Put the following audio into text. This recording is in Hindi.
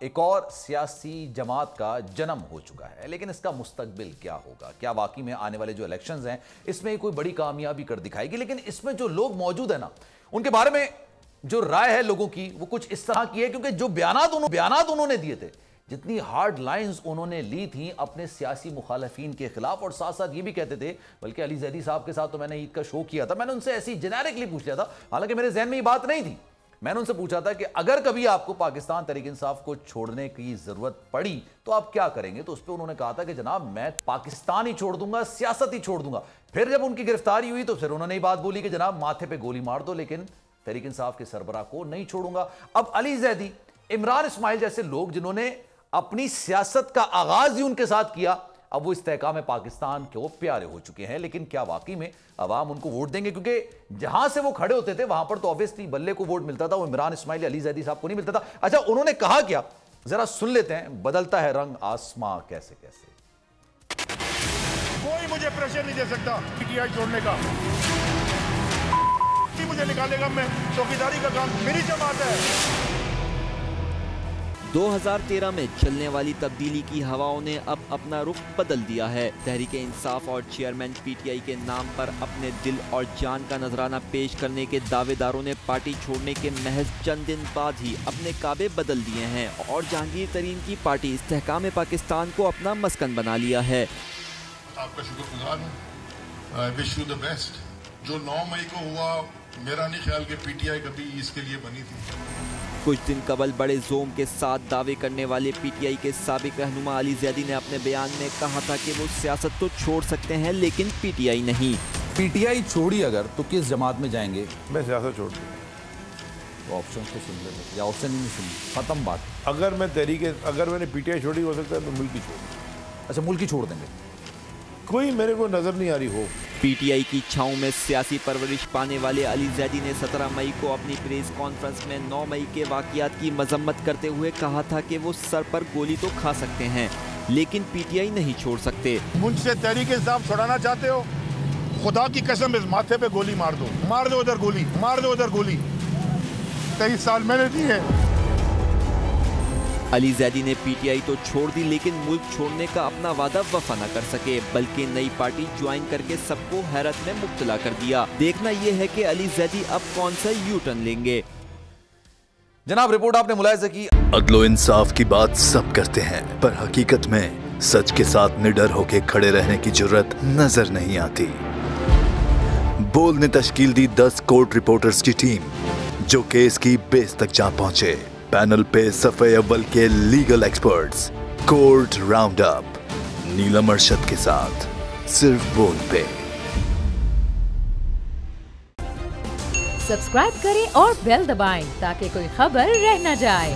एक और सियासी जमात का जन्म हो चुका है, लेकिन इसका मुस्तकबिल क्या होगा? क्या वाकई में आने वाले जो इलेक्शंस हैं इसमें कोई बड़ी कामयाबी कर दिखाएगी? लेकिन इसमें जो लोग मौजूद है ना, उनके बारे में जो राय है लोगों की वो कुछ इस तरह की है, क्योंकि जो बयानात उन्होंने दिए थे, जितनी हार्ड लाइंस उन्होंने ली थी अपने सियासी मुखालफीन के खिलाफ, और साथ साथ ये भी कहते थे, बल्कि अली जैदी साहब के साथ तो मैंने ईद का शो किया था, मैंने उनसे ऐसी जेनेरिकली पूछ लिया था, हालांकि मेरे जहन में ये बात नहीं थी। मैंने उनसे पूछा था कि अगर कभी आपको पाकिस्तान तहरीक-ए-इंसाफ को छोड़ने की जरूरत पड़ी तो आप क्या करेंगे? तो उस पर उन्होंने कहा था कि जनाब मैं पाकिस्तान ही छोड़ दूंगा, सियासत ही छोड़ दूंगा। फिर जब उनकी गिरफ्तारी हुई तो फिर उन्होंने ये बात बोली कि जनाब माथे पे गोली मार दो, लेकिन तहरीक-ए-इंसाफ के सरबराह को नहीं छोड़ूंगा। अब अली जैदी, इमरान इस्माइल जैसे लोग जिन्होंने अपनी सियासत का आगाज ही उनके साथ किया, अब वो इस्तेहकाम पाकिस्तान के वो प्यारे हो चुके हैं। लेकिन क्या वाकई में अवाम उनको वोट देंगे? क्योंकि जहां से वो खड़े होते थे वहां पर तो ऑब्वियसली बल्ले को वोट मिलता था, वो इमरान इस्माइल अली जैदी साहब को नहीं मिलता था। अच्छा, उन्होंने कहा क्या, जरा सुन लेते हैं। बदलता है रंग आसमां कैसे कैसे। कोई मुझे प्रेशर नहीं दे सकता पीटीआई छोड़ने का, मुझे निकालेगा, मैं चौकीदारी का काम मेरी जमात है। 2013 में चलने वाली तब्दीली की हवाओं ने अब अपना रुख बदल दिया है। तहरीक-ए-इंसाफ और चेयरमैन पीटीआई के नाम पर अपने दिल और जान का नजराना पेश करने के दावेदारों ने पार्टी छोड़ने के महज चंद दिन बाद ही अपने काबे बदल दिए हैं और जहांगीर तरीन की पार्टी इस्तेहकाम पाकिस्तान को अपना मस्कन बना लिया है। आपका शुक्रगुजार हूं, I wish you the best. जो 9 मई को हुआ, मेरा नहीं ख्याल कि पीटीआई कभी इसके लिए बनी थी। कुछ दिन कबल बड़े जोम के साथ दावे करने वाले पीटीआई के साबिक रहनुमा अली जैदी ने अपने बयान में कहा था कि वो सियासत तो छोड़ सकते हैं लेकिन पीटीआई नहीं। पीटीआई छोड़ी अगर तो किस जमात में जाएंगे? मैं सियासत छोड़ दूँ। ऑप्शन तो सुन लेते, या ऑप्शन ही नहीं सुन, खत्म बात। अगर मैंने पीटीआई छोड़ी, हो सकता है तो मुल्क ही छोड़ दूँ। अच्छा, मुल्क ही छोड़ देंगे? कोई मेरे को नजर नहीं आ रही हो। पीटीआई की छांव में सियासी परवरिश पाने वाले अली जैदी ने 17 मई को अपनी प्रेस कॉन्फ्रेंस में 9 मई के वाकयात की मजम्मत करते हुए कहा था कि वो सर पर गोली तो खा सकते हैं लेकिन पीटीआई नहीं छोड़ सकते। मुझसे तहरीक-ए-इंसाफ छुड़ाना चाहते हो, खुदा की कसम इस माथे पे गोली मार दो उधर गोली, मार दो उधर गोली। 23 साल मैंने दी है। अली जैदी ने पीटीआई तो छोड़ दी लेकिन मुल्क छोड़ने का अपना वादा वफा न कर सके, बल्कि नई पार्टी ज्वाइन करके सबको हैरत में मुब्तला कर दिया। देखना यह है कि अली जैदी अब कौन सा यू टर्न लेंगे। जनाब, रिपोर्ट आपने मुलाहिजा की। अदलो इंसाफ की बात सब करते हैं, पर हकीकत में सच के साथ निडर होकर खड़े रहने की जुर्रत नजर नहीं आती। बोल ने तश्कील दी 10 कोर्ट रिपोर्टर्स की टीम, जो केस की बेस तक जा पहुंचे। पैनल पे सफे अव्वल के legal experts. Court round up Neelam Arshad के साथ, सिर्फ बोल पे। सब्सक्राइब करें और बेल दबाएं ताकि कोई खबर रह न जाए।